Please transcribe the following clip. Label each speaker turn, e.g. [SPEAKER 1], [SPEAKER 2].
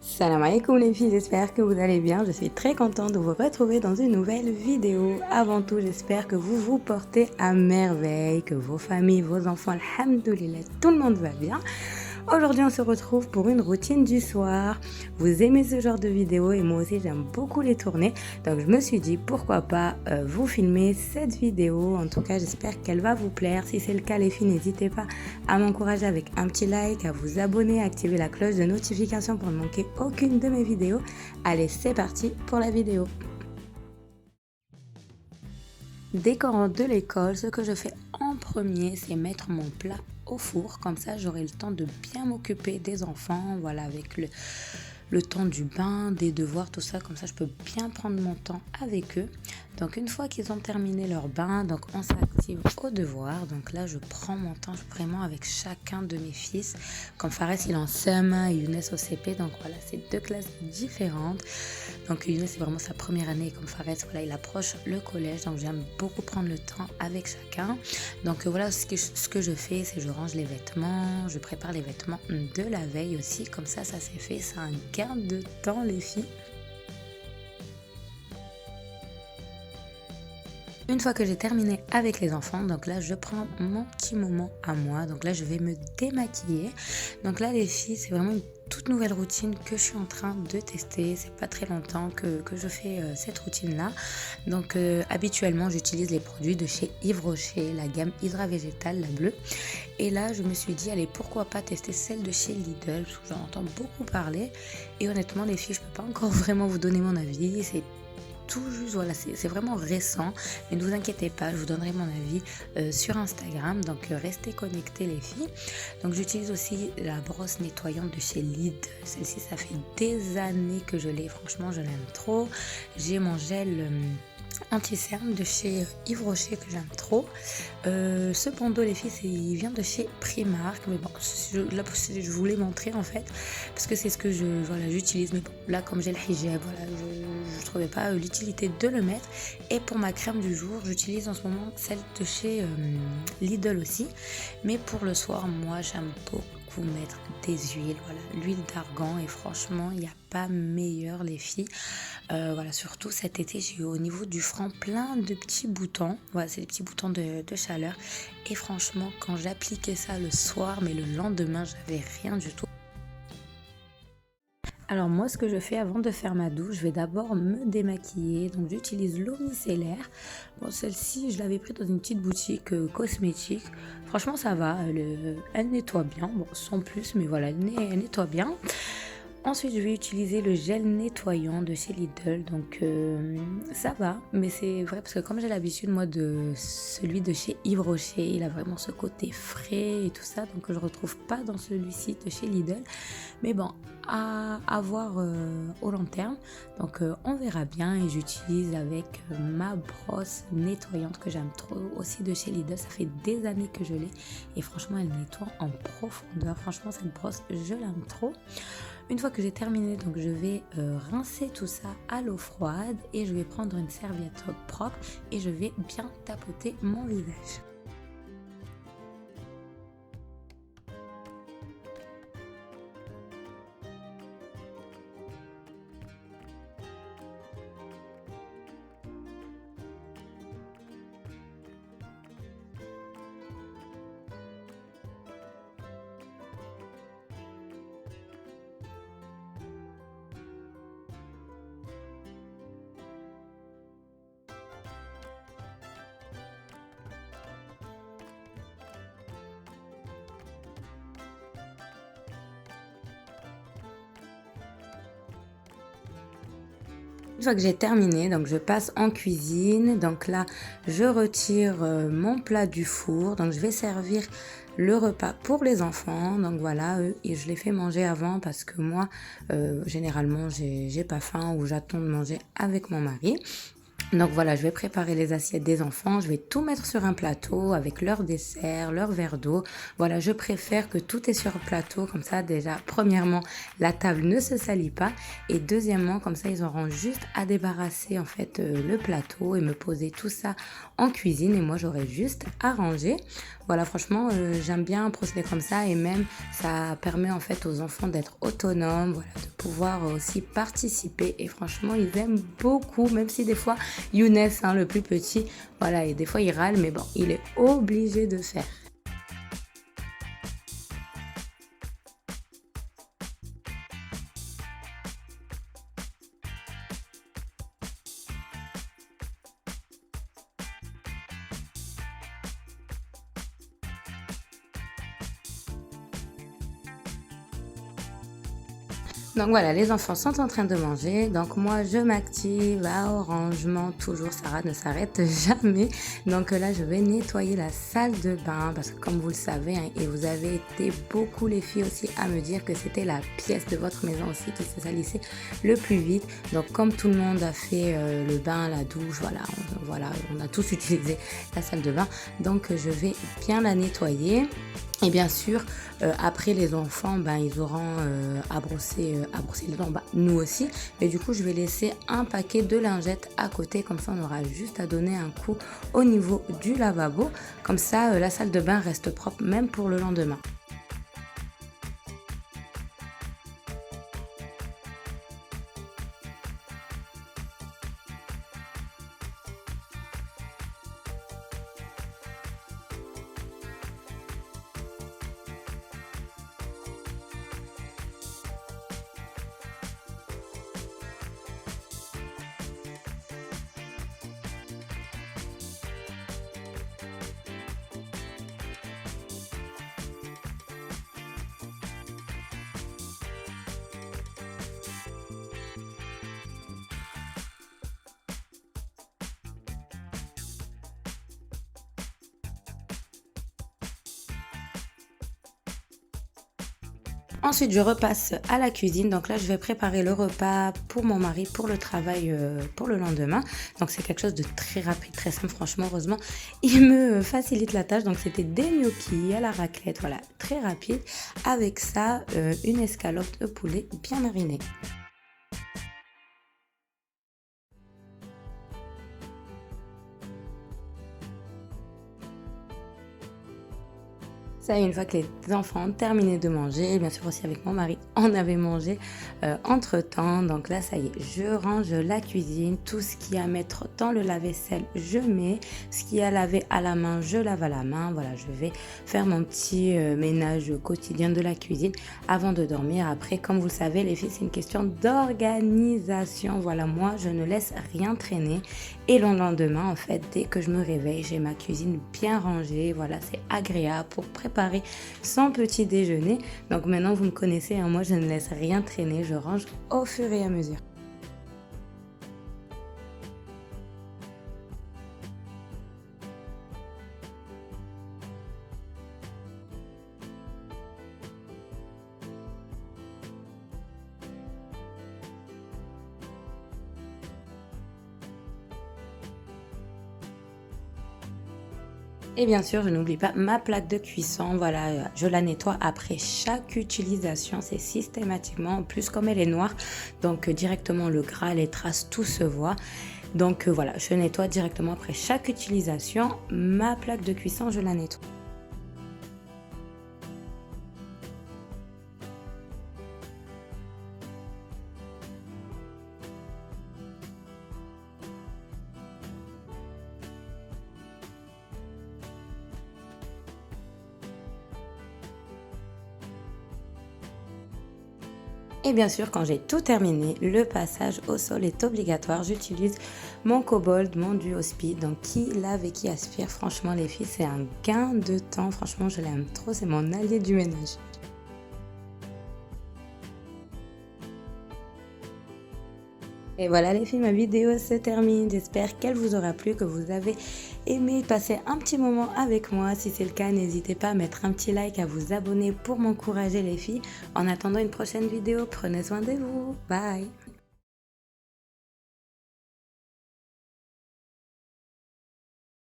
[SPEAKER 1] Salam alaikum les filles, j'espère que vous allez bien. Je suis très contente de vous retrouver dans une nouvelle vidéo. Avant tout, j'espère que vous vous portez à merveille, que vos familles, vos enfants, alhamdoulilah, tout le monde va bien. Aujourd'hui, on se retrouve pour une routine du soir. Vous aimez ce genre de vidéo et moi aussi, j'aime beaucoup les tourner. Donc, je me suis dit, pourquoi pas vous filmer cette vidéo. En tout cas, j'espère qu'elle va vous plaire. Si c'est le cas, les filles, n'hésitez pas à m'encourager avec un petit like, à vous abonner, à activer la cloche de notification pour ne manquer aucune de mes vidéos. Allez, c'est parti pour la vidéo. Dès qu'on rentre de l'école, ce que je fais en premier, c'est mettre mon plat au four. Comme ça, j'aurai le temps de bien m'occuper des enfants, voilà, avec le temps du bain, des devoirs, tout ça. Comme ça, je peux bien prendre mon temps avec eux. Donc, une fois qu'ils ont terminé leur bain, donc on s'active au devoir. Donc là, je prends mon temps vraiment avec chacun de mes fils. Comme Fares, il est en CM1 et Younes au CP. Donc voilà, c'est deux classes différentes. Donc Younes, c'est vraiment sa première année. Comme Fares, voilà, il approche le collège. Donc j'aime beaucoup prendre le temps avec chacun. Donc voilà, ce que je fais, c'est je range les vêtements. Je prépare les vêtements de la veille aussi. Comme ça c'est fait. C'est un gain de temps, les filles. Une fois que j'ai terminé avec les enfants, donc là je prends mon petit moment à moi. Donc là je vais me démaquiller. Donc là les filles, c'est vraiment une toute nouvelle routine que je suis en train de tester. C'est pas très longtemps que je fais cette routine là. Donc habituellement j'utilise les produits de chez Yves Rocher, la gamme Hydra Végétale, la bleue. Et là je me suis dit allez, pourquoi pas tester celle de chez Lidl, parce que j'en entends beaucoup parler. Et honnêtement les filles, je peux pas encore vraiment vous donner mon avis. C'est tout juste, voilà, c'est vraiment récent, mais ne vous inquiétez pas, je vous donnerai mon avis sur Instagram, donc restez connectés les filles. Donc j'utilise aussi la brosse nettoyante de chez Lidl. Celle-ci, ça fait des années que je l'ai, franchement je l'aime trop. J'ai mon gel anti-cerne de chez Yves Rocher que j'aime trop. Ce bandeau les filles, il vient de chez Primark, mais bon, je voulais montrer en fait, parce que c'est ce que j'utilise, mais bon, là comme j'ai le hijab, voilà, je trouvais pas l'utilité de le mettre. Et pour ma crème du jour, j'utilise en ce moment celle de chez Lidl aussi, mais pour le soir, moi j'aime beaucoup mettre des huiles, voilà, l'huile d'argan, et franchement il n'y a pas meilleur les filles. Voilà, surtout cet été j'ai eu au niveau du front plein de petits boutons, voilà, c'est des petits boutons de chaleur, et franchement quand j'appliquais ça le soir, mais le lendemain j'avais rien du tout. Alors moi, ce que je fais avant de faire ma douche, je vais d'abord me démaquiller. Donc j'utilise l'eau micellaire. Bon, celle-ci, je l'avais prise dans une petite boutique cosmétique. Franchement, ça va, elle nettoie bien. Bon, sans plus, mais voilà, elle nettoie bien. Ensuite, je vais utiliser le gel nettoyant de chez Lidl, donc ça va, mais c'est vrai parce que comme j'ai l'habitude moi de celui de chez Yves Rocher, il a vraiment ce côté frais et tout ça, donc je retrouve pas dans celui-ci de chez Lidl, mais bon, à voir au long terme, donc on verra bien. Et j'utilise avec ma brosse nettoyante que j'aime trop aussi de chez Lidl, ça fait des années que je l'ai et franchement elle nettoie en profondeur, franchement cette brosse je l'aime trop. Une fois que j'ai terminé, donc je vais rincer tout ça à l'eau froide et je vais prendre une serviette propre et je vais bien tapoter mon visage. Une fois que j'ai terminé, donc je passe en cuisine. Donc là, je retire mon plat du four. Donc je vais servir le repas pour les enfants. Donc voilà, eux, et je les fais manger avant parce que moi, généralement, j'ai pas faim ou j'attends de manger avec mon mari. Donc voilà, je vais préparer les assiettes des enfants, je vais tout mettre sur un plateau avec leur dessert, leur verre d'eau. Voilà, je préfère que tout est sur le plateau, comme ça déjà, premièrement, la table ne se salit pas et deuxièmement, comme ça, ils auront juste à débarrasser en fait le plateau et me poser tout ça en cuisine et moi, j'aurai juste à ranger. Voilà, franchement, j'aime bien procéder comme ça et même ça permet en fait aux enfants d'être autonomes, voilà, de pouvoir aussi participer et franchement, ils aiment beaucoup, même si des fois Younes, hein, le plus petit, voilà, et des fois il râle, mais bon, il est obligé de faire. Donc voilà, les enfants sont en train de manger. Donc moi, je m'active à rangement. Toujours, Sarah ne s'arrête jamais. Donc là, je vais nettoyer la salle de bain parce que comme vous le savez, hein, et vous avez été beaucoup les filles aussi à me dire que c'était la pièce de votre maison aussi qui se salissait le plus vite. Donc comme tout le monde a fait le bain, la douche, voilà, on a tous utilisé la salle de bain. Donc je vais bien la nettoyer. Et bien sûr, après les enfants, ben, ils auront à brosser les dents, bah, nous aussi. Mais du coup, je vais laisser un paquet de lingettes à côté. Comme ça, on aura juste à donner un coup au niveau du lavabo. Comme ça, la salle de bain reste propre même pour le lendemain. Ensuite, je repasse à la cuisine. Donc là, je vais préparer le repas pour mon mari, pour le travail, pour le lendemain. Donc c'est quelque chose de très rapide, très simple. Franchement, heureusement, il me facilite la tâche. Donc c'était des gnocchis à la raclette, voilà, très rapide. Avec ça, une escalope de poulet bien marinée. Ça, une fois que les enfants ont terminé de manger, bien sûr aussi avec mon mari, on avait mangé entre-temps. Donc là, ça y est, je range la cuisine. Tout ce qu'il y a à mettre dans le lave-vaisselle, je mets. Ce qu'il y a à laver à la main, je lave à la main. Voilà, je vais faire mon petit ménage quotidien de la cuisine avant de dormir. Après, comme vous le savez, les filles, c'est une question d'organisation. Voilà, moi, je ne laisse rien traîner. Et le lendemain, en fait, dès que je me réveille, j'ai ma cuisine bien rangée. Voilà, c'est agréable pour préparer son petit déjeuner. Donc maintenant, vous me connaissez, hein, moi, je ne laisse rien traîner. Je range au fur et à mesure. Et bien sûr, je n'oublie pas ma plaque de cuisson. Voilà, je la nettoie après chaque utilisation. C'est systématiquement, en plus comme elle est noire, donc directement le gras, les traces, tout se voit. Donc voilà, je nettoie directement après chaque utilisation. Ma plaque de cuisson, je la nettoie. Et bien sûr, quand j'ai tout terminé, le passage au sol est obligatoire. J'utilise mon Kobold, mon Duo Speed, donc qui lave et qui aspire. Franchement, les filles, c'est un gain de temps. Franchement, je l'aime trop. C'est mon allié du ménage. Et voilà les filles, ma vidéo se termine. J'espère qu'elle vous aura plu, que vous avez aimé passer un petit moment avec moi. Si c'est le cas, n'hésitez pas à mettre un petit like, à vous abonner pour m'encourager les filles. En attendant une prochaine vidéo, prenez soin de vous. Bye!